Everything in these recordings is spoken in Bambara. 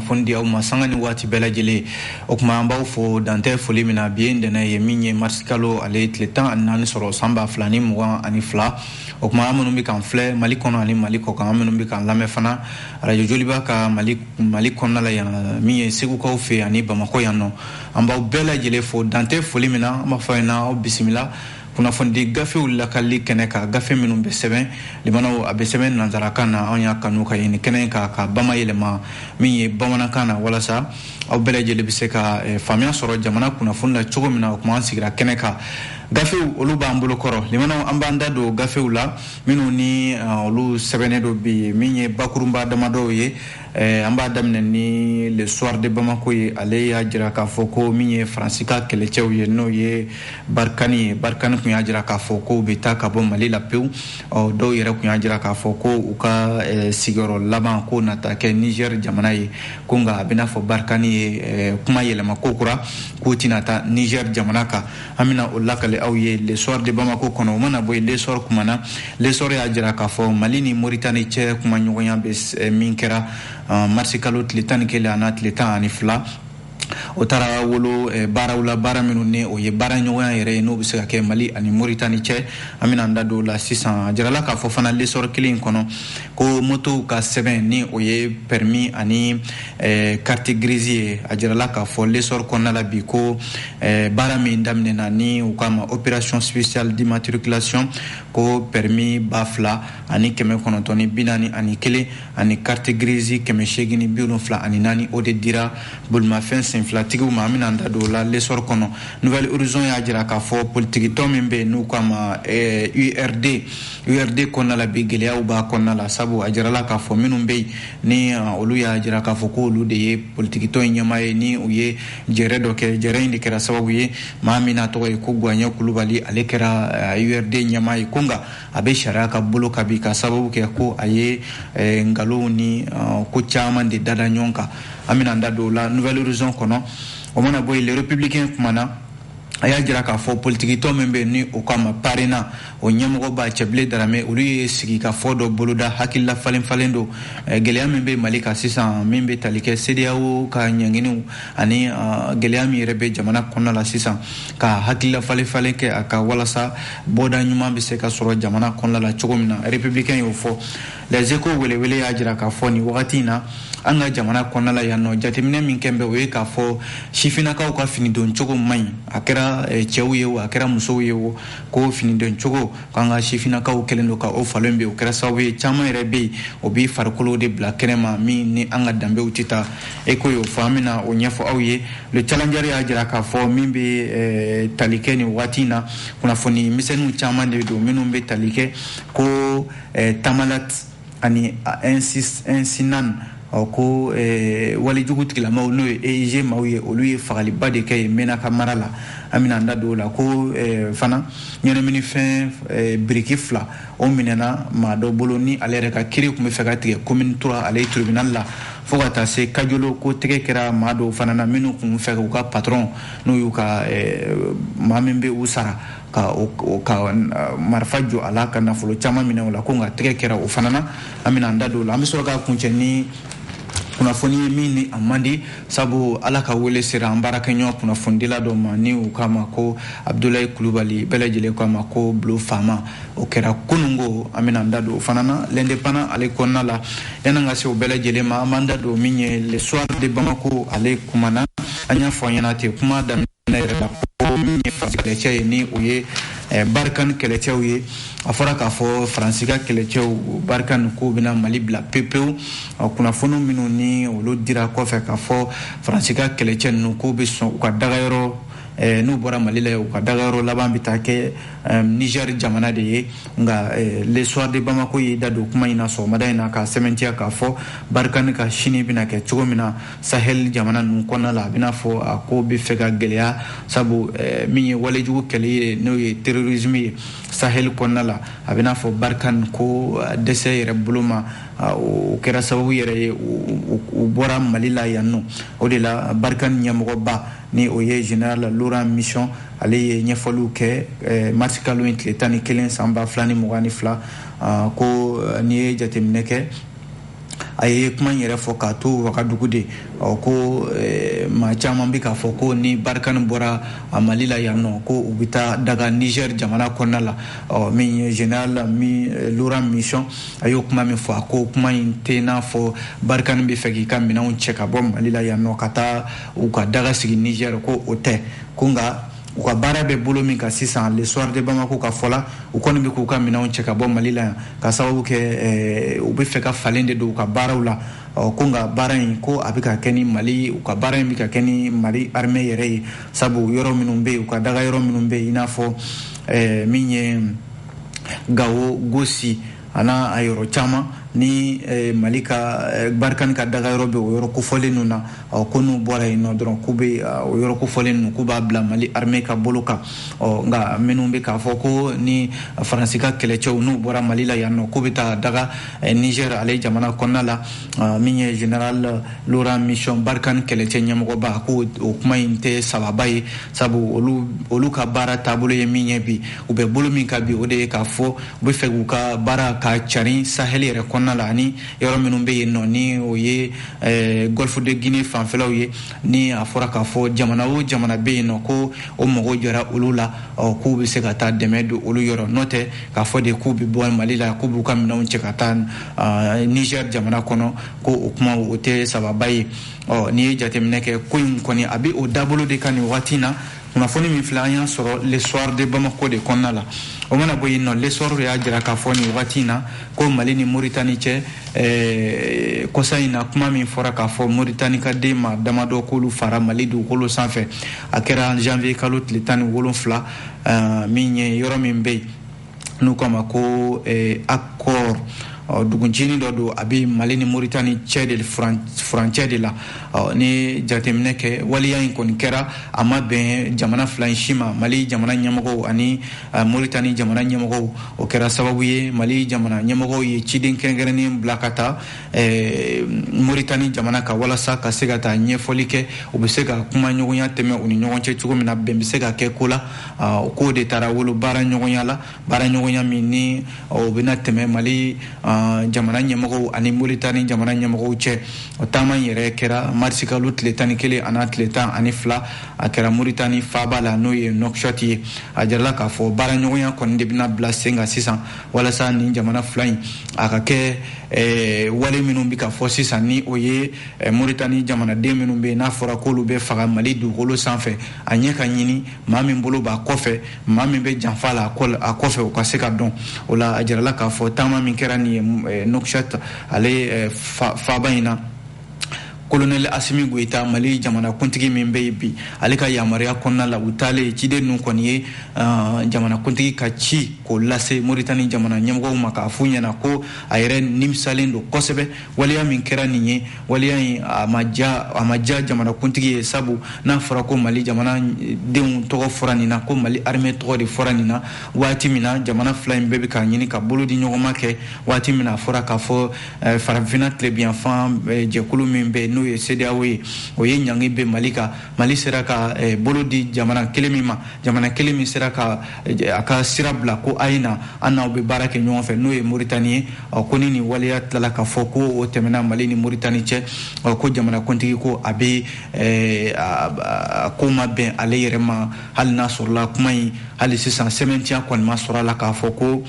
kunnafoni di aw ma sanga ni waati bɛɛ lajɛlen o kuma an b'aw fo dantɛ foli min na bi ye ntɛnɛ ye min ye marisi kalo ale tile 14 sɔrɔ san 2022 o kuma an minnu bɛ k'an filɛ Mali kɔnɔ ani Mali kɔ kan an minnu bɛ k'an lamɛn fana radio Joliba ka Mali kɔnɔna la yan min ye Segukaw fɛ ani Bamakɔ yan nɔ an b'aw bɛɛ lajɛlen fo dantɛ foli min na an b'a fɔ yen aw bisimila kunnafoni gafew lakali kɛnɛ ka gafe minnu bɛ sɛbɛn limanaw a bɛ sɛbɛn nanzarakan na an y'a kanu ka ɲini kɛnɛ ka bamayɛlɛma min ye bamanankan na walasa aw bɛɛ lajɛlen bɛ se ka faamuya sɔrɔ jamana kunnafoni la cogo min na o kuma an sigira kɛnɛ kan gafew olu b'an bolo kɔrɔ limanaw an b'an da don gafew la minnu ni olu sɛbɛnnen dɔ bi min ye bakurunba damadɔw ye an b'a daminɛ ni le soir de Bamako ye ale y'a jira k'a fɔ ko min ye Faransi ka kɛlɛcɛw ye n'o ye Barkani kun y'a jira k'a fɔ ko u bɛ taa ka bɔ Mali la pewu dɔw yɛrɛ kun y'a jira k'a fɔ ko u ka sigiyɔrɔ laban ko nata kɛ Niger jamana ye ko nka a bɛ n'a fɔ Barkani ye kuma yɛlɛma ko kura k'u tɛna taa Niger jamana kan an bɛna o lakale aw ye le soir de Bamako kɔnɔ o mana bɔ yen le soir kumana le soir y'a jira k'a fɔ Mali ni Mauritanie cɛ kuma ɲɔgɔnya bɛ min kɛra marisi kalo tile 11 ana tile 12 o taara wolo baaraw la baara minnu ni o ye baara ɲɔgɔnya yɛrɛ ye n'o bɛ se ka kɛ Mali ani Mauritanie cɛ an bɛna an da don o la sisan a jirala k'a fɔ fana lesɔr kelen in kɔnɔ ko motow ka sɛbɛn ni o ye permis ani carte grise ye a jirala k'a fɔ lesɔr kɔnɔna la bi ko baara min daminɛna ni u k'a ma opération spéciale d'immatriculation ko permis 2000 ani 941 ani carte grise 874 o de dira bolimafɛn senfilatigiw ma an bɛna an da don o la lesɔr kɔnɔ Nouvelle Horizon y'a jira k'a fɔ politigitɔ min bɛ yen n'u k'a ma URD kɔnɔna la bi gɛlɛyaw b'a kɔnɔna la sabu a jirala k'a fɔ minnu bɛ yen ni olu y'a jira k'a fɔ ko olu de ye politigitɔ in ɲɛmaa ye ni u ye jɛrɛ dɔ kɛ jɛrɛ in de kɛra sababu ye maa min n'a tɔgɔ ye ko Guanya Kulubali ale kɛra URD ɲɛmaa ye ko nka a bɛ sariya ka bolo kan bi ka sababu kɛ ko a ye nkalonw ni ko caman de dada ɲɔgɔn kan an bɛna an da don o la Nouvelle Horizon kɔnɔ o mana bɔ yen les républicains kumana a y'a jira k'a fɔ politigitɔ min bɛ yen ni o k'a ma parena o ɲɛmɔgɔ b'a Cɛbile Darame olu ye sigi ka fɔ dɔ boloda hakilila falen don gɛlɛya min bɛ Mali kan sisan min bɛ tali kɛ CEDEAO ka ɲanginiw ani gɛlɛya min yɛrɛ bɛ jamana kɔnɔna la sisan ka hakilila falen kɛ a ka walasa bɔda ɲuman bɛ se ka sɔrɔ jamana kɔnɔna la cogo min na républicain y'o fɔ les échos welewele y'a jira k'a fɔ nin wagati in na an ka jamana kɔnɔna la yan nɔ jateminɛ min kɛn bɛ o ye k'a fɔ sifinnakaw ka finidon cogo man ɲi a kɛra cɛw ye o a kɛra musow ye o ko finidon cogo k'an ka sifinnakaw kɛlen don ka o falen bɛ o kɛra sababu ye caman yɛrɛ bɛ yen o bɛ farikolo de bila kɛnɛma min ni an ka danbew tɛ taa eko y'o fɔ an bɛna o ɲɛfɔ aw ye le challenger y'a jira k'a fɔ min bɛ tali kɛ nin waati in na kunnafoni misɛnninw caman de don minnu bɛ tali kɛ ko Tamalat ani Insinan ko walijugu tigilamaw n'o ye EIG maaw ye olu ye fagaliba de kɛ yen Menaka mara la an bɛna an da don o la ko fana ɲɛnaminifɛn biriki 2 o minɛna maa dɔ bolo ni ale yɛrɛ ka kiiri tun bɛ fɛ ka tigɛ commune 3 ale tribunal la fo ka taa se Kajolo ko tɛgɛ kɛra maa dɔw fana na minnu tun fɛ u ka patron n'u y'u ka maa min bɛ u sara ka marifa jɔ a la ka nafolo caman minɛ o la ko nka tɛgɛ kɛra o fana na an bɛna an da don o la an bɛ sɔrɔ ka kuncɛ ni kunnafoni min ni a man di sabu ala ka wele sera an baarakɛɲɔgɔn kunnafonidila dɔ ma ni u k'a ma ko Abdulayi Kulubali bɛɛ lajɛlen k'a ma ko Bulo Fama o kɛra kunungo an bɛna an da don o fana na l'indépendant ale kɔnɔna la yan'an ka se o bɛɛ lajɛlen ma an b'an da don min ye le soir de Bamako ale kumana an y'a fɔ an ɲɛna ten kuma daminɛ yɛrɛ la ko min ye kɛlɛcɛ ye ni o ye Barkani kɛlɛcɛw ye a fɔra k'a fɔ Faransi ka kɛlɛcɛw Barkani ko bɛna Mali bila pepewu kunnafoni minnu ni olu dira kɔfɛ k'a fɔ Faransi ka kɛlɛcɛ ninnu k'u bɛ sɔn u ka dagayɔrɔ n'u bɔra Mali la u ka dagayɔrɔ laban bɛ taa kɛ Niger jamana de ye nka le soir de Bamako ye da don kuma in na sɔgɔmada in na ka sɛmɛntiya k'a fɔ Barkani ka sini bɛna kɛ cogo min na Sahel jamana ninnu kɔnɔna la a bɛna fɔ a ko bɛ fɛ ka gɛlɛya sabu min ye walejugu kɛlɛ ye n'o ye terrorisme ye Sahel kɔnɔna la a bɛna fɔ Barkani ko dɛsɛ yɛrɛ bolo ma o kɛra sababu yɛrɛ ye u bɔra Mali la yan nɔ o de la Barkani ɲɛmɔgɔba ni o ye général Laurent Mission ale ye ɲɛfɔliw kɛ marisi kalo in tile 11 san 2022 ko n'i ye jateminɛ kɛ aye kuma yɛrɛ fɔ k'a to wagadugu de ko maa caman bɛ k'a fɔ ko ni Barkane bɔra a Mali la yan nɔ ko u bɛ taa daga Niger jamana kɔnɔna la min ye général Laurent Mission a y'o kuma min fɔ a ko kuma in tɛ n'a fɔ Barkane bɛ fɛ k'i ka minɛnw cɛ ka bɔ Mali la yan nɔ ka taa u ka daga sigi Niger ko o tɛ ko nka u ka baara bɛ bolo min ka sisan le soir de Bamako ka fɔla u kɔni bɛ k'u ka minɛnw cɛ ka bɔ Mali la yan ka sababu kɛ u bɛ fɛ ka falen de don u ka baaraw la ko nka baara in ko a bɛ ka kɛ ni Mali u ka baara in bɛ ka kɛ ni Mali armée yɛrɛ ye sabu yɔrɔ minnu bɛ yen u ka daga yɔrɔ minnu bɛ yen i n'a fɔ min ye Gao Gosi ana a yɔrɔ caman ni Mali ka Barkane ka daga yɔrɔ bɛ o yɔrɔ kofɔlen ninnu na ko n'u bɔra yen nɔ dɔrɔn k'u bɛ o yɔrɔ kofɔlen ninnu k'u b'a bila Mali armée ka bolo kan nka minnu bɛ k'a fɔ ko ni Faransi ka kɛlɛcɛw n'u bɔra Mali la yan nɔ k'u bɛ taa daga Niger ale jamana kɔnɔna la min ye général Laurent Mission Barkane kɛlɛcɛ ɲɛmɔgɔba ko o kuma in tɛ sababa ye sabu olu ka baara taabolo ye min ye bi u bɛ bolo min ka bi o de ye k'a fɔ u bɛ fɛ k'u ka baara ka carin Sahel yɛrɛ kɔnɔna la ani yɔrɔ minnu bɛ yen nɔ ni o ye Golfe de Guinée fanfɛlaw ye ni a fɔra k'a fɔ jamana o jamana bɛ yen nɔ ko o mago jɔra olu la k'u bɛ se ka taa dɛmɛ don olu yɔrɔ n'o tɛ k'a fɔ de k'u bɛ bɔ Mali la k'u b'u ka minɛnw cɛ ka taa Niger jamana kɔnɔ ko o kuma o tɛ sababa ye n'i ye jateminɛ kɛ ko in kɔni a bɛ o dabolo de kan nin waati in na kunnafoni min filɛ an y'a sɔrɔ le soir de Bamako de kɔnɔna la o mana bɔ yen nɔ le soir de y'a jira k'a fɔ nin waati in na ko Mali ni Mauritanie cɛ kɔsa in na kuma min fɔra k'a fɔ Mauritanie ka den maa damadɔ k'olu fara Mali dugukolo sanfɛ a kɛra janvier kalo tile 17 min ye yɔrɔ min bɛ yen n'u k'a ma ko accord duguncini dɔ don a bɛ Mali ni Mauritanie cɛ de furancɛ de la ni jateminɛ kɛ waliya in kɔni kɛra a ma bɛn jamana fila in si ma Mali jamana ɲɛmɔgɔw ani Mauritanie jamana ɲɛmɔgɔw o kɛra sababu ye Mali jamana ɲɛmɔgɔw ye ciden kɛrɛnkɛrɛnnen bila ka taa Mauritanie jamana kan walasa ka se ka taa ɲɛfɔli kɛ u bɛ se ka kuma ɲɔgɔnya tɛmɛ u ni ɲɔgɔn cɛ cogo min na bɛn bɛ se ka kɛ ko la o ko de taara wolo baara ɲɔgɔnya la baara ɲɔgɔnya min ni o bɛna tɛmɛ Mali jamana ɲɛmɔgɔw ani Mauritanie jamana ɲɛmɔgɔw cɛ o taama yɛrɛ kɛra marisi kalo tile 11 ana tile 12 a kɛra Mauritanie faaba la n'o ye Nouakchott ye a jirala k'a fɔ baara ɲɔgɔnya kɔni de bɛna bila sen kan sisan walasa ni jamana fila in a ka kɛ wale minnu bɛ ka fɔ sisan ni o ye Mauritanie jamanaden minnu bɛ yen n'a fɔra k'olu bɛ faga Mali dugukolo sanfɛ a ɲɛ ka ɲini maa min bolo b'a kɔfɛ maa min bɛ janfa la a kɔfɛ o ka se ka dɔn o la a jirala k'a fɔ taama min kɛra nin ye Nouakchott ale faaba in na Colonel Assimi Goïta Mali jamana kuntigi min bɛ yen bi ale ka yamaruya kɔnɔna la u taalen ciden ninnu kɔni ye jamana kuntigi ka ci k'o lase Mauritanie jamana ɲɛmɔgɔw ma k'a f'u ɲɛna ko a yɛrɛ nimisalen don kosɛbɛ waliya min kɛra nin ye waliya in a ma diya jamana kuntigi ye sabu n'a fɔra ko Mali jamana denw tɔgɔ fɔra nin na ko Mali armée tɔgɔ de fɔra nin na waati min na jamana fila in bɛɛ bɛ k'a ɲini ka bolo di ɲɔgɔn ma kɛ waati min na a fɔra k'a fɔ farafinna tilebiyanfan jɛkulu min bɛ yen n'o ye CEDEAO ye o ye ɲangi bɛ Mali kan Mali sera ka bolo di jamana kelen min ma jamana kelen min sera ka a ka sira bila ko a ye na an n'aw bɛ baara kɛ ɲɔgɔn fɛ n'o ye Mauritanie ye ko ni nin waleya tilala ka fɔ ko o tɛmɛna Mali ni Mauritanie cɛ ko jamana kuntigi ko a bɛ ko ma bɛn ale yɛrɛ ma hali n'a sɔrɔla kuma in hali sisan sɛbɛntiya kɔni ma sɔrɔ a la k'a fɔ ko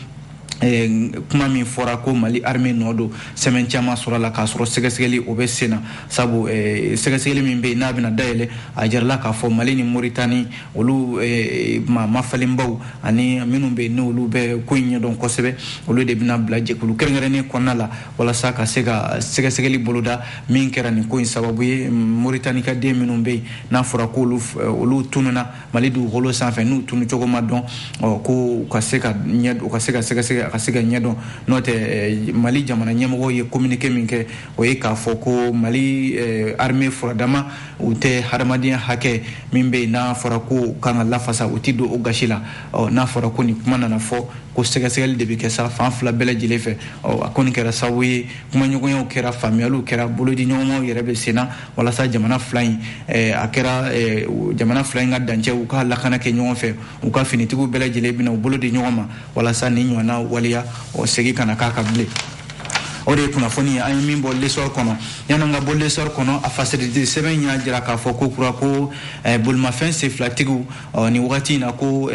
kuma min fɔra ko Mali armée nɔ don sɛbɛn caman sɔrɔ la k'a sɔrɔ sɛgɛsɛgɛli o bɛ sen na sabu sɛgɛsɛgɛli min bɛ yen n'a bɛna dayɛlɛ a jirala k'a fɔ Mali ni Mauritanie olu mafalenbaw ani minnu bɛ yen n'olu bɛ ko in ɲɛdɔn kosɛbɛ olu de bɛna bila jɛkulu kɛrɛnkɛrɛnnen kɔnɔna la walasa ka se ka sɛgɛsɛgɛli boloda min kɛra nin ko in sababu ye Mauritanie ka den minnu bɛ yen n'a fɔra ko olu tununa Mali dugukolo sanfɛ n'u tunu cogo ma dɔn ko u ka se ka sɛgɛsɛgɛ ka se ka ɲɛdɔn n'o tɛ Mali jamana ɲɛmɔgɔw ye communiqué min kɛ o ye k'a fɔ ko Mali armée furadama u tɛ hadamadenya hakɛ min bɛ yen n'a fɔra ko kan ka lafasa u tɛ don o gasi la n'a fɔra ko nin kuma nana fɔ ko sɛgɛsɛgɛli de bɛ kɛ sa fan fila bɛɛ lajɛlen fɛ a kɔni kɛra sababu ye kumaɲɔgɔnyaw kɛra faamuyaliw kɛra bolodi ɲɔgɔnmaw yɛrɛ bɛ sen na walasa jamana fila in a kɛra jamana fila in ka dancɛ u ka lakana kɛ ɲɔgɔn fɛ u ka finitigiw bɛɛ lajɛlen bɛna u bolo di ɲɔgɔn ma walasa nin ɲɔgɔnna waliya segin kana k'a ka bilen o de kunnafoni an ye min bɔ lesor kɔnɔ yananga bɔ lesor kɔnɔ a facilité sɛbɛn y'a jira k'a fɔ ko kura ko bolimafɛn senfilatigiw ni wagati na ko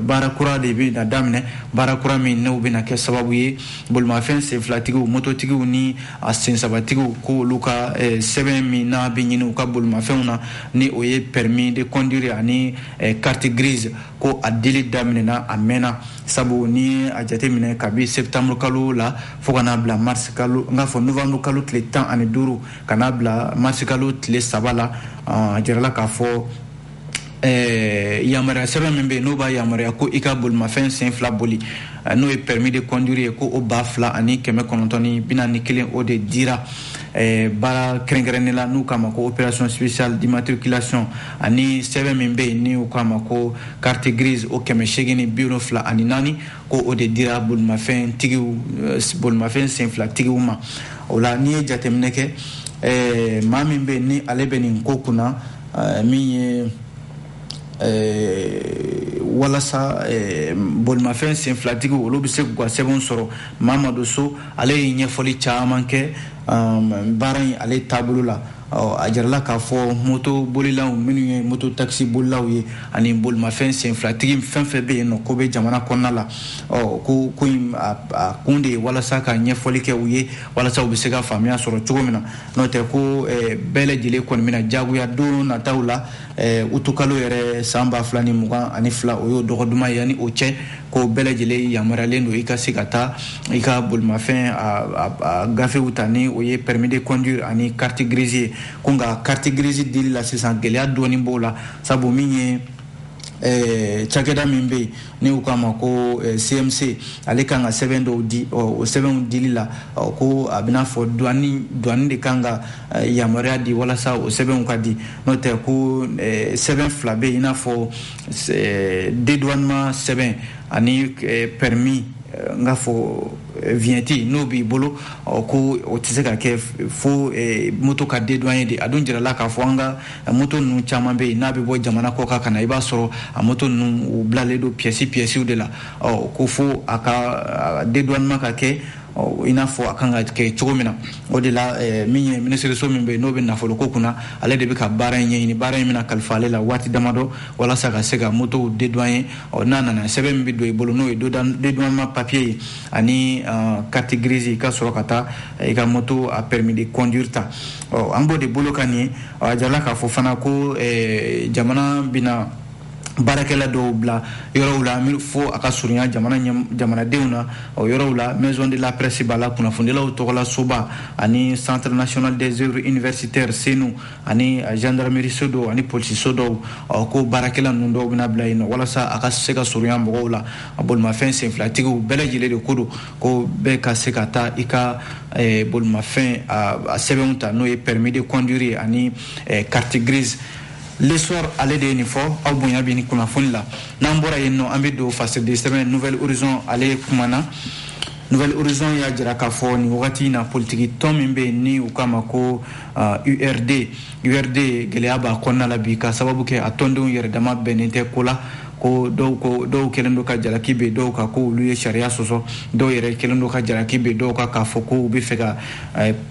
baara kura de bɛ na daminɛ baara kura min n'o bɛna kɛ sababu ye bolimafɛn senfilatigiw mototigiw ni a sensabatigiw ko olu ka sɛbɛn min n'a bɛ ɲini u ka bolimafɛnw na ni o ye permis de conduire ani carte grise ko a dili daminɛna a mɛnna sabu ni a jateminɛ kabi septembre kalo la fo kana bila mars kalo n k'a fɔ novembre kalo tile 15 kana bila mars kalo tile 3 la a jirala k'a fɔ yamaruya sɛbɛn min bɛ yen n'o b'a yamaruya ko i ka bolimafɛn sen fila boli n'o ye permis de conduire ye ko o 2,000 ani 941 o de dira baara kɛrɛnkɛrɛnnen la n'u k'a ma ko opération spéciale d'immatriculation ani sɛbɛn min bɛ yen ni u k'a ma ko carte grise o 874 ko o de dira bolimafɛn sen fila tigiw ma o la n'i ye jateminɛ kɛ maa min bɛ yen ni ale bɛ nin ko kunna min ye walasa bolimafɛn senfilatigiw olu bɛ se k'u ka sɛbɛnw sɔrɔ Mamadu So ale ye ɲɛfɔli caman kɛ baara in ale taabolo la a jarala k'a fɔ moto bolilaw minnu ye moto taxi bolilaw ye ani bolimafɛn senfilatigi fɛn fɛn bɛ yen nɔ ko bɛ jamana kɔnɔna la ko in a kun de ye walasa ka ɲɛfɔli kɛ u ye walasa u bɛ se ka faamuya sɔrɔ cogo min na n'o tɛ ko bɛɛ lajɛlen kɔni bɛna jagoya don nataw la utukalo yɛrɛ san 2022 o y'o dɔgɔduma ye ani o cɛ ko bɛɛ lajɛlen yamaruyalen don i ka se ka taa i ka bolimafɛn a gafew ta ni o ye permis de conduire ani carte grise ye ko nka carte grise dili la sisan gɛlɛya dɔɔni b'o la sabu min ye cakɛda min bɛ yen ni u k'a ma ko CMC ale kan ka sɛbɛn dɔw di o sɛbɛnw dili la ko a bɛna fɔ douane de kan ka yamaruya di walasa o sɛbɛnw ka di n'o tɛ ko sɛbɛn fila bɛ yen i n'a fɔ dédouanement sɛbɛn ani permis n k'a fɔ vignette n'o b'i bolo ko o tɛ se ka kɛ fo moto ka dédouaner de a dun jirala k'a fɔ an ka moto ninnu caman bɛ yen n'a bɛ bɔ jamana kɔ kan ka na i b'a sɔrɔ a moto ninnu u bilalen don pièces de la ko fo a ka dédouanement ka kɛ i n'a fɔ a kan ka kɛ cogo min na o de la min ye minisiriso min bɛ yen n'o bɛ nafolo ko kunna ale de bɛ ka baara in ɲɛɲini baara in bɛna kalifa ale la waati damadɔ walasa ka se ka motow dédouaner n'a nana sɛbɛn min bɛ don i bolo n'o ye dédouanement papier ye ani carte grise i ka sɔrɔ ka taa i ka moto a permis de conduire ta an b'o de bolo ka nin ye a jirala k'a fɔ fana ko jamana bɛna baarakɛla dɔw bila yɔrɔw la fo a ka surunya jamanadenw na o yɔrɔw la maison de la presse b'a la kunnafonidilaw tɔgɔla soba ani centre national des œuvres universitaires senu ani gendarmerie so dɔw ani polisi so dɔw ko baarakɛla ninnu dɔw bɛna bila yen nɔ walasa a ka se ka surunya mɔgɔw la a bolimafɛn senfilatigiw bɛɛ lajɛlen de ko don ko bɛɛ ka se ka taa i ka bolimafɛn a sɛbɛnw ta n'o ye permis de conduire ani carte grise l'essor ale de ye nin fɔ aw bonya bɛ nin kunnafoni la n'an bɔra yen nɔ an bɛ don facilité sɛbɛn Nouvelle Horizon ale kumana Nouvelle Horizon y'a jira k'a fɔ nin wagati in na politiki tɔn min bɛ yen ni u k'a ma ko URD gɛlɛya b'a kɔnɔna la bi ka sababu kɛ a tɔndenw yɛrɛ dama bɛnnen tɛ ko la ko dɔw kɛlen don ka jalaki bɛ dɔw kan ko olu ye sariya sɔsɔ dɔw yɛrɛ kɛlen don ka jalaki bɛ dɔw kan k'a fɔ ko u bɛ fɛ ka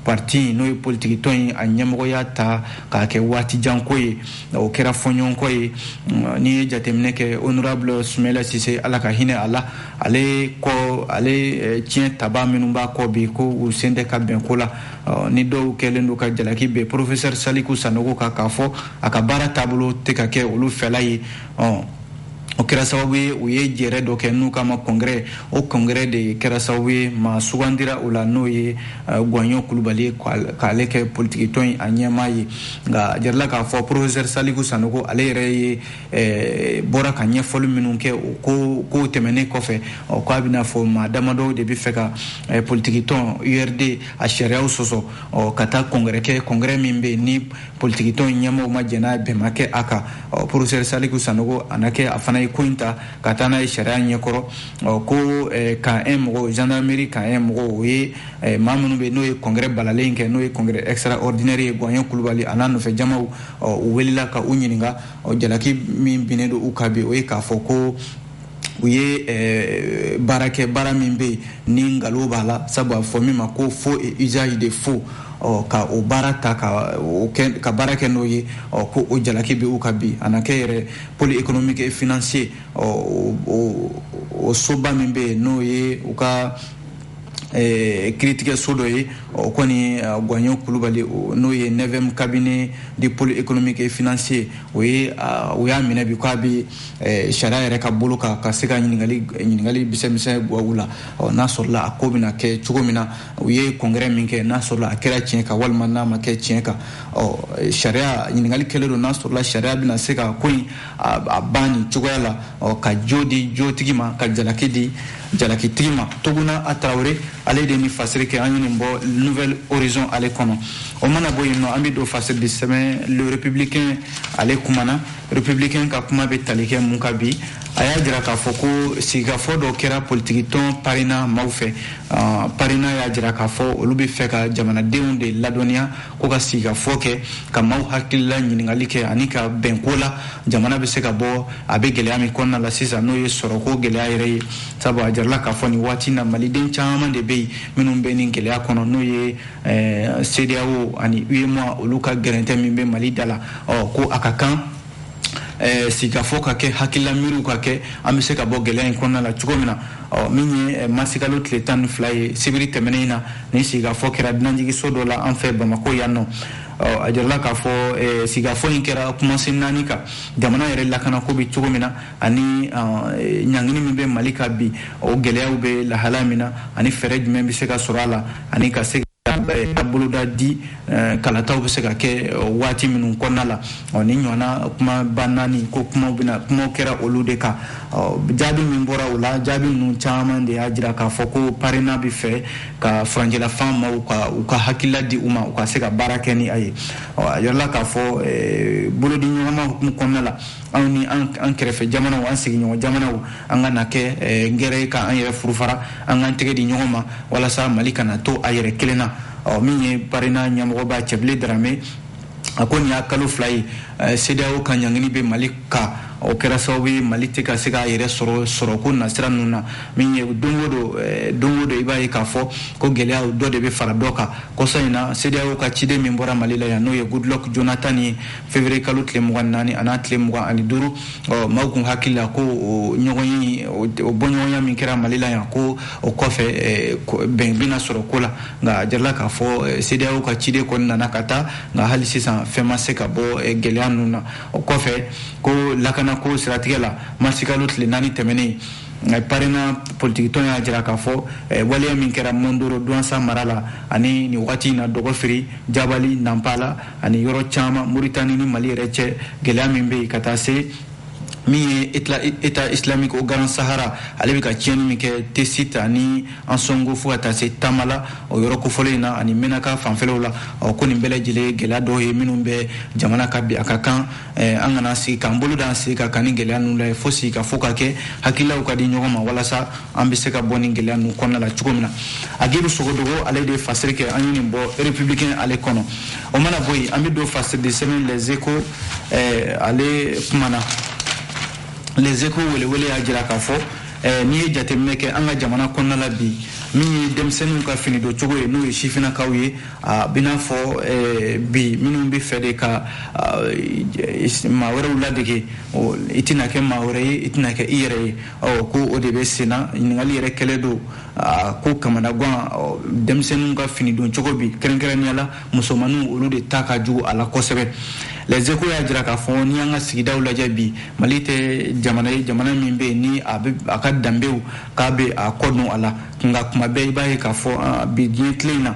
parti n'o ye politiki tɔn ye a ɲɛmɔgɔya ta k'a kɛ waati jan ko ye o kɛra fɔɲɔgɔnkɔ ye n'i ye jateminɛ kɛ honorable Sumela Sise ala ka hinɛ a la ale tiɲɛ taba minnu b'a kɔ bi ko u sen tɛ ka bɛn ko la ni dɔw kɛlen don ka jalaki bɛ professeur Saliku Sanogo kan k'a fɔ a ka baara taabolo tɛ ka kɛ olu fɛla ye o kɛra sababu ye u ye jɛrɛ dɔ kɛ n'u k'a ma congrès o congrès de kɛra sababu ye maa sugandira o la n'o ye Gwanyo Kulubali ye k'ale kɛ politiki tɔn in a ɲɛmaa ye nka a jarala k'a fɔ professeur Saliku Sanogo ale yɛrɛ ye bɔra ka ɲɛfɔli minnu kɛ o ko tɛmɛnen kɔfɛ k'a bɛna fɔ maa damadɔ de bɛ fɛ ka politiki tɔn URD a sariyaw sɔsɔ ka taa congrès kɛ congrès min bɛ yen ni politiki tɔn ɲɛmaaw ma jɛn n'a ye bɛnba kɛ a kan professeur Saliku Sanogo a na kɛ a fana ye ko in ta ka taa n'a ye sariya ɲɛkɔrɔ ko kan mɔgɔw gendarmerie kan mɔgɔw o ye maa minnu bɛ n'o ye congrès balalen kɛ n'o ye congrès extraordinaire ye Gwanyo Kulubali a n'a nɔfɛ jamaw u welela ka u ɲininka jalaki min binnen don u kan bi o ye k'a fɔ ko u ye baara min bɛ ni ngalon b'a la sabu a fɔ min ma ko faux et usage de faux ka o baara ta ka baara kɛ n'o ye ko o jalaki bɛ u ka bi a na kɛ yɛrɛ pôle économique et financier o soba min bɛ yen n'o ye u ka critique so dɔ ye o kɔni Gwanyo Kulubali n'o ye 9e cabinet du pôle économique et financier o y'a minɛ bi k'a bɛ sariya yɛrɛ ka bolo ka se ka ɲininkali misɛnmisɛn guwagu la n'a sɔrɔla a ko bɛna kɛ cogo min na u ye congrès min kɛ n'a sɔrɔla a kɛra tiɲɛ kan walima n'a ma kɛ tiɲɛ kan sariya ɲininkali kɛlen don n'a sɔrɔla sariya bɛna se ka ko in a ban nin cogoya la ka jo di jotigi ma ka jalaki di jalakitigi ma Toguna a Traoré ale de ni fasiri kɛ an ye nin bɔ Nouvelle Horizon ale kɔnɔ o mana bɔ yen nɔ an bɛ don fasiri de sɛbɛn Le Républicain ale kumana Républicain ka kuma bɛ tali kɛ mun kan bi a y'a jira k'a fɔ ko sigikafɔ dɔ kɛra politikitɔn parina maaw fɛ parina y'a jira k'a fɔ olu bɛ fɛ ka jamanadenw de ladɔnniya ko ka sigikafɔ kɛ ka maaw hakilila ɲininkali kɛ ani ka bɛnko la jamana bɛ se ka bɔ a bɛ gɛlɛya min kɔnɔna la sisan n'o ye sɔrɔko gɛlɛya yɛrɛ ye sabu a jarala k'a fɔ nin waati na maliden caman de bɛ yen minnu bɛ nin gɛlɛya kɔnɔ n'o ye CEDEAO ani UEMOA olu ka gɛrɛntɛ min bɛ Mali da la ko a ka kan sigikafɔ ka kɛ hakilila miiriw ka kɛ an bɛ se ka bɔ gɛlɛya in kɔnɔna la cogo min na min ye masikalo tile 12 ye sibiri tɛmɛnen in na ni sigikafɔ kɛra dunanjigiso dɔ la an fɛ Bamako yan nɔ a jarala k'a fɔ sigikafɔ in kɛra kumasen 4 kan jamana yɛrɛ lakana ko bɛ cogo min na ani ɲangini min bɛ Mali ka bi o gɛlɛyaw bɛ lahala min na ani fɛɛrɛ jumɛn bɛ se ka sɔrɔ a la ani ka se ka boloda di kalataw bɛ se ka kɛ waati minnu kɔnɔna la ni ɲɔgɔnna kuma ba 4 ko kumaw kɛra olu de kan jaabi min bɔra o la jaabi ninnu caman de y'a jira k'a fɔ ko parina bɛ fɛ ka furancɛlafan maaw u ka hakilila di u ma u ka se ka baara kɛ ni a ye a yɔrɔla k'a fɔ bolodi ɲɔgɔnma hukumu kɔnɔna la anw ni an kɛrɛfɛ jamanaw an sigiɲɔgɔn jamanaw an ka na kɛ ngɛrɛ k'an yɛrɛ furufara an k'an tɛgɛ di ɲɔgɔn ma walasa Mali kana to a yɛrɛ kelen na min ye parina ɲɛmɔgɔba Cɛbile Darame a ko nin y'a kalo 2 ye CEDEAO ka ɲangini bɛ Mali kan o kɛra sababu ye Mali tɛ ka se k'a yɛrɛ sɔrɔko nasira ninnu na min ye don o don i b'a ye k'a fɔ ko gɛlɛya dɔ de bɛ fara dɔ kan kɔsa in na CEDEAO ka ciden min bɔra Mali la yan n'o ye Goodluck Jonathan ye février kalo tile 24 a n'a tile 25 maaw kun hakili la ko o bɔɲɔgɔnya min kɛra Mali la yan ko o kɔfɛ bɛn bɛna sɔrɔ ko la nka a jarala k'a fɔ CEDEAO ka ciden kɔni nana ka taa nka hali sisan fɛn ma se ka bɔ gɛlɛya ninnu na o kɔfɛ ko lakana ko siratigɛ la masikalo tile 4 tɛmɛnen parina politikitɔn y'a jira k'a fɔ waleya min kɛra Mondoro Douentza mara la ani nin waati in na Dɔgɔfiri Jabali Nampala ani yɔrɔ caman Mauritanie ni Mali yɛrɛ cɛ gɛlɛya min bɛ yen ka taa se min ye État islamique au Grand Sahara ale bɛ ka tiɲɛni min kɛ Tessit ani Ansongo fo ka taa se Tamala o yɔrɔ kofɔlen in na ani Menaka fanfɛlaw la ko nin bɛɛ lajɛlen ye gɛlɛya dɔw ye minnu bɛ jamana ka bi a ka kan an kana sigi k'an bolo da an sigi ka nin gɛlɛya ninnu lajɛ fo sigi ka fo ka kɛ hakililaw ka di ɲɔgɔn ma walasa an bɛ se ka bɔ nin gɛlɛya ninnu kɔnɔna la cogo min na Agibu Sogodogo ale de ye fasiri kɛ an ye nin bɔ Républicain ale kɔnɔ o mana bɔ yen an bɛ don fasiri de sɛbɛn Les Échos ale kumana Les Échos wele y'a jira k'a fɔ n'i ye jateminɛ kɛ an ka jamana kɔnɔna la bi min ye denmisɛnninw ka fini don cogo ye n'o ye sifinnakaw ye a bɛ n'a fɔ bi minnu bɛ fɛ de ka maa wɛrɛw ladege i tɛna kɛ maa wɛrɛ ye i tɛna kɛ i yɛrɛ ye ko o de bɛ sen na ɲininkali yɛrɛ kɛlɛ don ko kamanagan denmisɛnninw ka fini don cogo bi kɛrɛnkɛrɛnnenya la musomaninw olu de ta ka jugu a la kosɛbɛ Les Échos y'a jira k'a fɔ ni an ka sigidaw lajɛ bi Mali tɛ jamana ye jamana min bɛ yen ni a ka danbew k'a bɛ a kɔ dɔn a la nka kuma bɛɛ i b'a ye k'a fɔ bi diɲɛ tile in na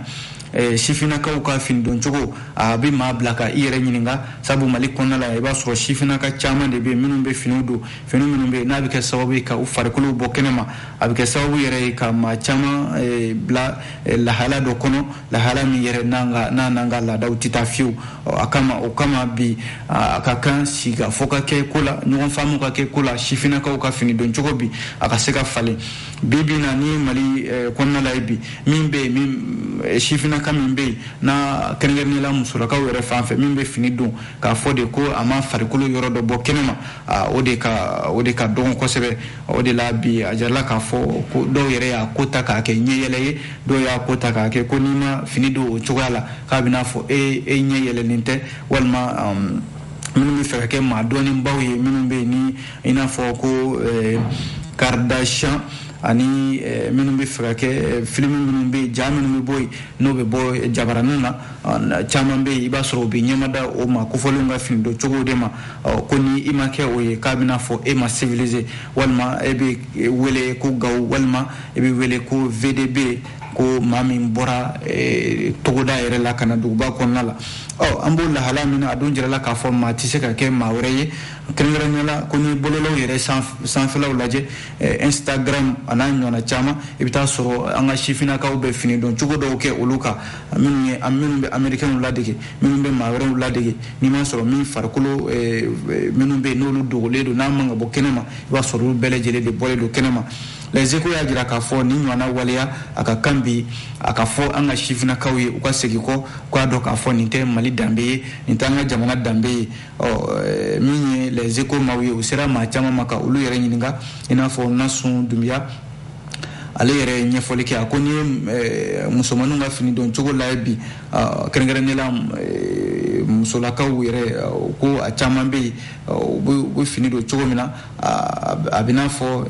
sifinnakaw ka fini don cogo a bɛ maa bila ka i yɛrɛ ɲininka sabu Mali kɔnɔna la i b'a sɔrɔ sifinnaka caman de bɛ yen minnu bɛ finiw don fini minnu bɛ yen n'a bɛ kɛ sababu ye ka u farikolo bɔ kɛnɛma a bɛ kɛ sababu yɛrɛ ye ka maa caman bila lahala dɔ kɔnɔ lahala min yɛrɛ n'an ka laadaw tɛ taa fiyewu o kama bi a ka kan sigikafɔ ka kɛ ko la ɲɔgɔn faamu ka kɛ ko la sifinnakaw ka fini don cogo bi a ka se ka falen bi na ni Mali kɔnɔna la ye bi min bɛ yen sifinnaka ɲaga min bɛ yen na kɛrɛnkɛrɛnnenya musolakaw yɛrɛ fan fɛ min bɛ fini don k'a fɔ de ko a ma farikolo yɔrɔ dɔ bɔ kɛnɛma o de ka dɔgɔn kosɛbɛ o de la bi a jarala k'a fɔ ko dɔw yɛrɛ y'a ko ta k'a kɛ ɲɛyɛlɛ ye dɔw y'a ko ta k'a kɛ ko n'i ma fini don o cogoya la k'a bɛna fɔ e ɲɛ yɛlɛlen tɛ walima minnu bɛ fɛ ka kɛ maa dɔɔninbaw ye minnu bɛ yen ni i n'a fɔ ko Kardashian ani minnu bɛ fɛ ka kɛ filimi minnu bɛ yen ja minnu bɛ bɔ yen n'o bɛ bɔ jabaraninw na caman bɛ yen i b'a sɔrɔ o bɛ ɲɛmada o ma kofɔlenw ka fini don cogo de ma ko ni i ma kɛ o ye k'a bɛna fɔ e ma civiliser walima e bɛ wele ko gawo walima e bɛ wele ko VDB ko maa min bɔra togoda yɛrɛ la ka na duguba kɔnɔna la an b'o lahala min na a don jirala k'a fɔ maa tɛ se ka kɛ maa wɛrɛ ye kɛrɛnkɛrɛnnenya la ko ni bololaw yɛrɛ sanfɛlaw lajɛ Instagram a n'a ɲɔgɔnna caman i bɛ taa sɔrɔ an ka sifinnakaw bɛ fini dɔn cogo dɔw kɛ olu kan minnu bɛ Américains ladege minnu bɛ maa wɛrɛw ladege n'i ma sɔrɔ min farikolo minnu bɛ yen n'olu dogolen don n'a man ka bɔ kɛnɛma i b'a sɔrɔ olu bɛɛ lajɛlen de bɔlen don kɛnɛma Les Échos y'a jira k'a fɔ ni ɲɔgɔnna waleya a ka kan bi a ka fɔ an ka sifinnakaw ye u ka segin kɔ k'a dɔn k'a fɔ nin tɛ Mali danbe ye nin tɛ an ka jamana danbe ye min ye Les Échos maaw ye u sera maa caman ma ka olu yɛrɛ ɲininka i n'a fɔ Nasun Dumbiya ale yɛrɛ ye ɲɛfɔli kɛ a ko ni ye musomaninw ka fini dɔn cogo la bi kɛrɛnkɛrɛnnenya la musolakaw yɛrɛ ko a caman bɛ yen u bɛ fini don cogo min na a bɛ n'a fɔ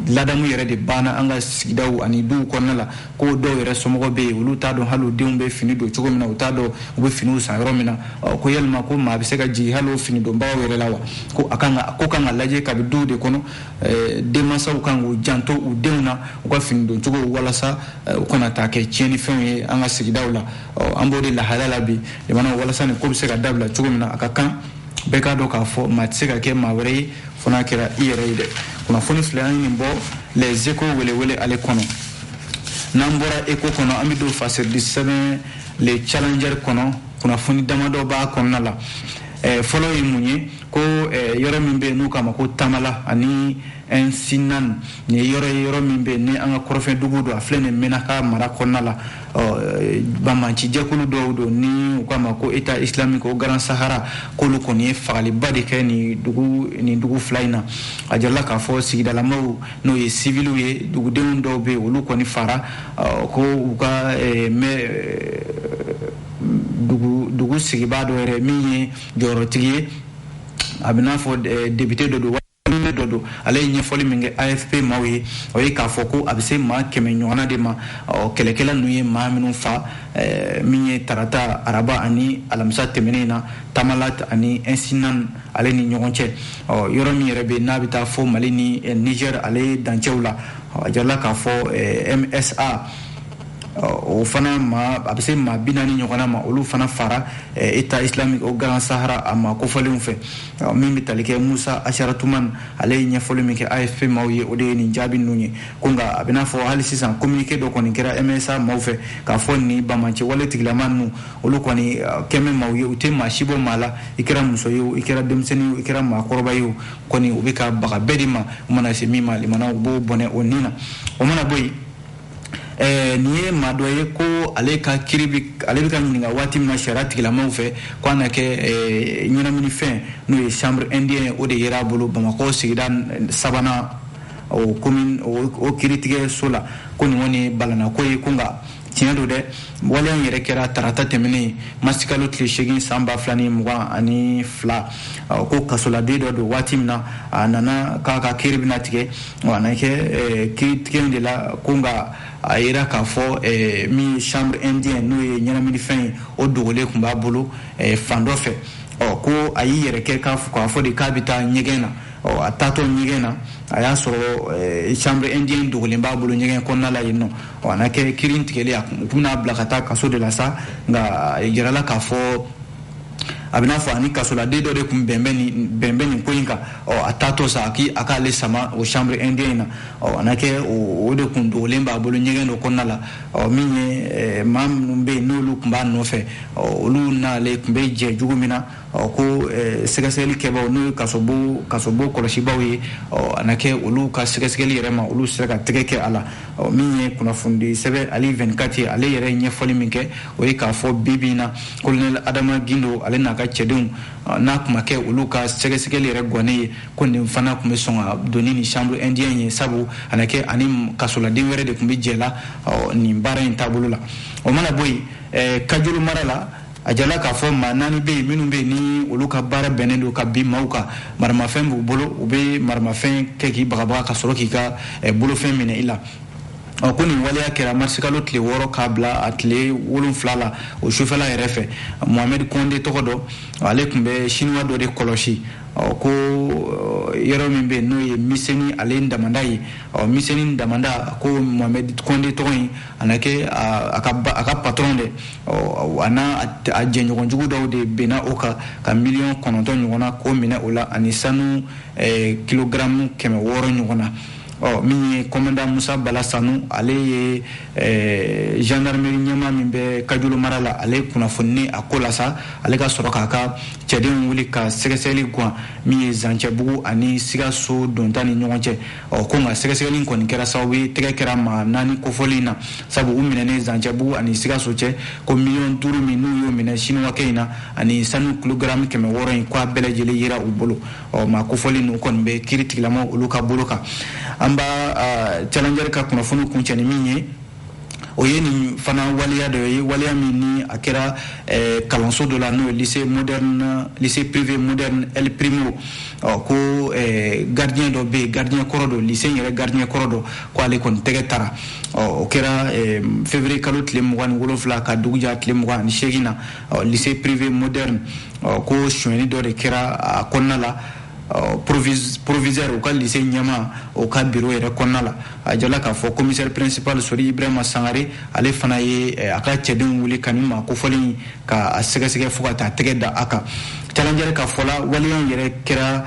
ladamu yɛrɛ de banna an ka sigidaw ani duw kɔnɔna la ko dɔw yɛrɛ somɔgɔw bɛ yen olu t'a dɔn hali u denw bɛ fini don cogo min na u t'a dɔn u bɛ finiw san yɔrɔ min na ko yalima ko maa bɛ se ka jigin hali o fini donbagaw yɛrɛ la wa ko kan ka lajɛ kabi duw de kɔnɔ denmansaw kan k'u janto u denw na u ka fini don cogo walasa u kana taa kɛ tiɲɛnifɛnw ye an ka sigidaw la an b'o de lahalaya la bi jamana walasa nin ko bɛ se ka dabila cogo min na a ka kan bɛɛ k'a dɔn k'a fɔ maa tɛ se ka kɛ maa wɛrɛ ye fo n'a kɛra i yɛrɛ ye dɛ kunnafoni filɛ an ye nin bɔ Les Échos welewele ale kɔnɔ n'an bɔra Écho kɔnɔ an bɛ don fasɛrɛdi sɛbɛn les challengers kɔnɔ kunnafoni damadɔ b'a kɔnɔna la fɔlɔ ye mun ye ko yɔrɔ min bɛ yen n'u k'a ma ko Tamala ani Nsinan nin ye yɔrɔ min bɛ yen ni an ka kɔrɔfɛn dugu don a filɛ nin Menaka mara kɔnɔna la Bamanci jɛkulu dɔw don ni u k'a ma ko État islamique o Grand Sahara k'olu kɔni ye fagaliba de kɛ nin dugu fila in na a jarala k'a fɔ sigidalamaw n'o ye civiliw ye dugudenw dɔw bɛ yen olu kɔni fara ko u ka dugu sigibaa dɔ yɛrɛ min ye jɔyɔrɔtigi ye a bɛ n'a fɔ député dɔ don ale ye ɲɛfɔli min kɛ AFP maaw ye o ye k'a fɔ ko a bɛ se maa 100 ɲɔgɔnna de ma kɛlɛkɛla ninnu ye maa minnu fa min ye tarata araba ani alamisa tɛmɛnen na Tamalat ani Nsinan ale ni ɲɔgɔn cɛ yɔrɔ min yɛrɛ bɛ n'a bɛ taa fɔ Mali ni Niger ale dancɛw la a jarala k'a fɔ MSA o fana a bɛ se maa 40 ɲɔgɔnna ma olu fana fara État islamique o Grand Sahara a ma kofɔlenw fɛ min bɛ tali kɛ Musa Asharatuman ale ye ɲɛfɔli min kɛ AFP maaw ye o de ye nin jaabi ninnu ye ko nka a bɛ n'a fɔ hali sisan communiqué dɔ kɔni kɛra MSA maaw fɛ k'a fɔ nin Bamanci wale tigilama ninnu olu kɔni kɛmɛ maaw ye u tɛ maa si bɔ maa la i kɛra muso ye o i kɛra denmisɛnnin ye o i kɛra maakɔrɔba ye o kɔni u bɛ ka baga bɛɛ de ma u mana se min ma limanaw u b'o bɔnɛ o nin na o mana bɔ yen nin ye maa dɔ ye ko ale bɛ ka ɲininka waati min na sariya tigilamaw fɛ ko a na kɛ ɲɛnaminifɛn n'o ye chambre indien o de yera a bolo Bamakɔ sigida 3nan o commune o kiiritigɛ so la ko nin kɔni ye balanako ye ko nka tiɲɛ don dɛ waleya in yɛrɛ kɛra tarata tɛmɛnen masikalo tile 8 san 2022 ko kasoladen dɔ don waati min na a nana k'a ka kiiri bɛna tigɛ a na kɛ kiiritigɛ de la ko nka a yera k'a fɔ min chambre indien n'o ye ɲɛnaminifɛn ye o dogolen tun b'a bolo fan dɔ fɛ ko a y'i yɛrɛ kɛ k'a fɔ de k'a bɛ taa ɲɛgɛn na a taatɔ ɲɛgɛn na a y'a sɔrɔ chambre indien dogolen b'a bolo ɲɛgɛn kɔnɔna la yen nɔ a na kɛ kiiri tigɛlen a kun bɛna bila ka taa kaso de la sa nka a jirala k'a fɔ abina fo ani kasola de do de kum bembeni ko inka atato sa aki aka le sama o chambre indienne anake o de kun do lemba bolo nyegendo konnala minye mam numbe nolu kumba no fe olu na le kumbe je jugumina ko segaseli keba no kasobo koloshibawi anake olu ka segaseli rema olu sega tegeke ala minye kuna fundi sebe ali 24 ale yere nye foli minke o ka fo bibina colonel Adama Gindo ale na ka chedum na kuma ke olu ka segaseli re gone ko ne fana kuma songa doni ni chambre indienne sabu anake ani kasola dinwere de kumbi jela ni mbara intabulula o mana boy kajulu marala ajala ka fo manani be minnu be ni olu ka bara benendo ka bi mauka marmafen bu bolo ube marmafen ke ki bagaba ka soro ki ka bolo fen mine ila ko ni waliya kera marsikalo tle woro kabla atle wolum flala o shofela refe Mohamed Konde tokodo ale kumbe shinwa do de koloshi ko yero mimbe no ye miseni ale ndamandai miseni ndamanda ko Mohamed Konde toyin anake aka patron de ana ajenyo konjugu do de bena oka ka million kononto nyona ko mina ola anisanu kilogramme keme woro nyona mi commandant Moussa Balasanu ale gendarmerie nyama mimbe Kajulu marala ale kuna fonni akola sa ale ka soroka ka cedin wuli ka segeseli kwa mi zanchebu ani sigaso dontani nyonche ko nga segeseli ko ni kera sawi tege kera ma nani ko folina sabu umine zanchebu ani sigaso che ko million turu minu yo mine shinwa keina ani sanu kilogram keme woro kwa belejele yira ubolo ma ko folinu ko be kiritikilamo uluka buluka amba challenger ka kuna funu kunchani minye oyeni fana waliya de waliya mini akera kalonso de la no lycée moderne lycée privé moderne El Primo ko gardien do be gardien korodo lycée yere gardien korodo ko ale kon tegetara okera février kalot le mwan wolofla ka dugja le mwan shegina lycée privé moderne ko shweni do de kera konnala proviseur au cas lycée Nyama au cas bureau et reconnaît ajala ka fo commissaire principal Sori Ibrahima Sangare ale fana ye aka chedin wuli kanima ko foli ka asega fo ta tegeda aka challenger ka fola waliyan yere kera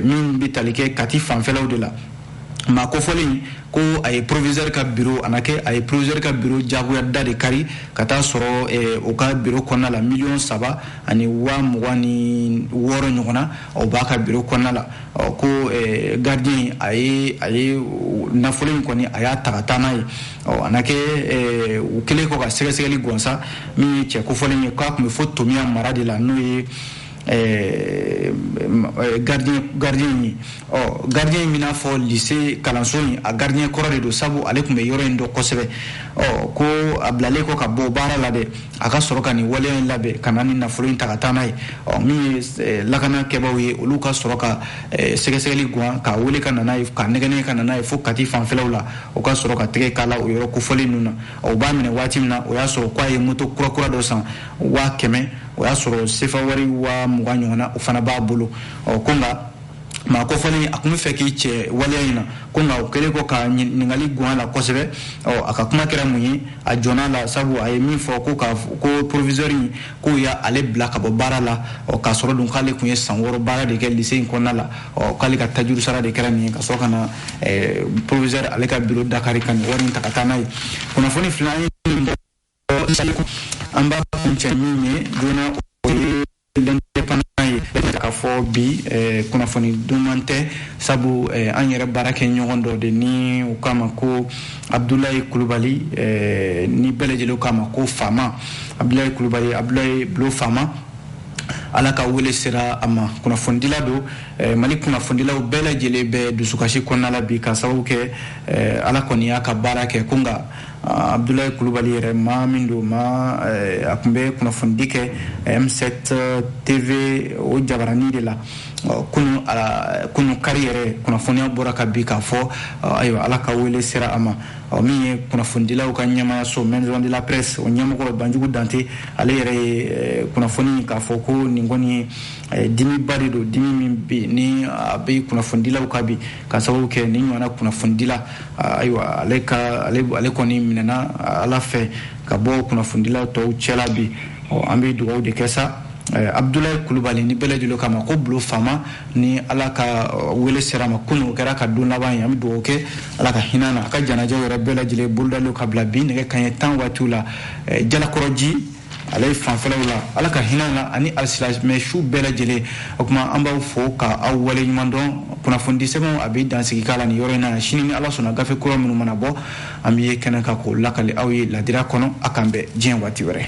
min bitalike kati fanfelaw de la ma ko foli ko ay proviseur ka bureau anake ay proviseur ka bureau jaguya dade kari kata soro o ka bureau konna la million saba ani wani woro nyona o ba ka bureau konna la ko gardien ay nafolin koni aya tagata nay anake o kele ko ka segeseli gonsa mi che ko folin ka ko me foto mi amara de la no gardien mina fo lycée Kalansoni a gardien korode do sabu alekum yoro ndo kosebe ko ablale ko ka bo bara la de aka soroka ni wale labe kanani na fulin takata nay mi lakana kebawi uluka soroka segeseli gwa ka wole kana nay ka negene kana nay fo kati fanfelawla o ka soroka tege kala o yoro ko foli nuna o ba mine watimna o ya soro kwa ye moto kura do san wa keme o ya soro sefa wari wa muganyona o fana ba bolo konga ma ko fani akumi feki che waliina konga o kele ko ka ningali gwala kosebe aka kuma kera munyi a jona la sabu ay mi fo ko ka ko provisory ko ya ale blaka bo barala o ka soro dun kale kunye sanworo bara de kel lycée ko nala o kale ka tajuru sara de kera ni ka so kana proviseur ale ka bureau dakar kan woni takata nay kuna foni flani amba kunchani jona ka fo bi kuna foni dumante sabu an yere barake nyogondo de ni ukama ko Abdoulaye Koulibaly ni belejele ukama ko fama Abdoulaye Koulibaly Blo fama ala ka wele sera ama kuna fondila do mali kuna fondila belejele be dusukashi konnala bi ka sabu ke ala koni aka barake kunga Abdoulaye Koulibaly yere ma mindo ma akumbe kuna fondike M7 TV o jabarani de la kunu carrière kuna fonia boraka bi ka fo ayo ala ka wele sera ama mi kuna fondila ka nyama so maison de la presse o nyama ko banjugu dante ale yere kuna foni ka fo ko ningoni dimi barido dimi mimbi ni be kuna fondila ka bi ka sabu ke ni nyona kuna fondila ayo ale ko ni minana ala fe ka bo kuna fondila to chela bi ambe duwa de kesa Abdoulaye Kulubali ni bele jilo kama ko blo fama ni ala ka wele serama kunu kera ka dun laban yam do ke ala ka hinana ka janaja wera bele jile buldalu kabla bi ne kan tan watula jala koroji alay fanfala wala ala ka hinana ani alsilaj me shu bele jile kuma amba fo ka awwale nyumandon kuna fundi sema abi dansi kala ni yorena shini ni ala sona gafe ko minu manabo ambiye kenaka ko lakali awi la dira kono akambe jien wati wore